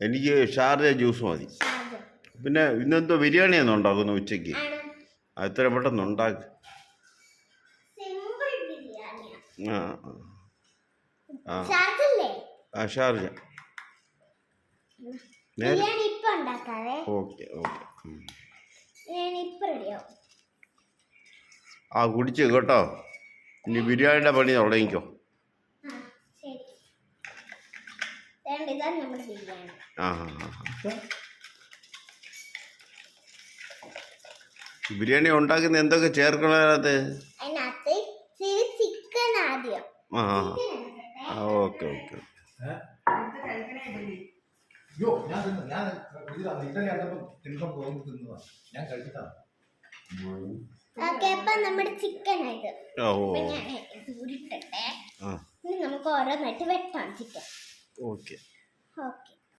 എനിക്ക് Sharjah juice മതി. പിന്നെ ഇന്നെന്തോ ബിരിയാണിയാണോ ഉണ്ടാക്കുന്നത് ഉച്ചയ്ക്ക്? എത്ര പെട്ടെന്ന് ഉണ്ടാക്കി. ആ ആ ആ ഷാർജ. Okay okay. ആ കുടിച്ച് കേട്ടോ. ഇനി ബിരിയാണിയുടെ പണി തുടങ്ങിക്കോ. ആ ബിരിയാണി ഉണ്ടാക്കുന്ന എന്തൊക്കെ ചേർക്കണം അതിനകത്ത്? ആ ഓക്കെ ഓക്കെ. നമ്മുടെ ചിക്കൻ ആയത് നമുക്ക് ഓരോന്നായിട്ട് വെട്ടാം ചിക്കൻ. ഓക്കെ.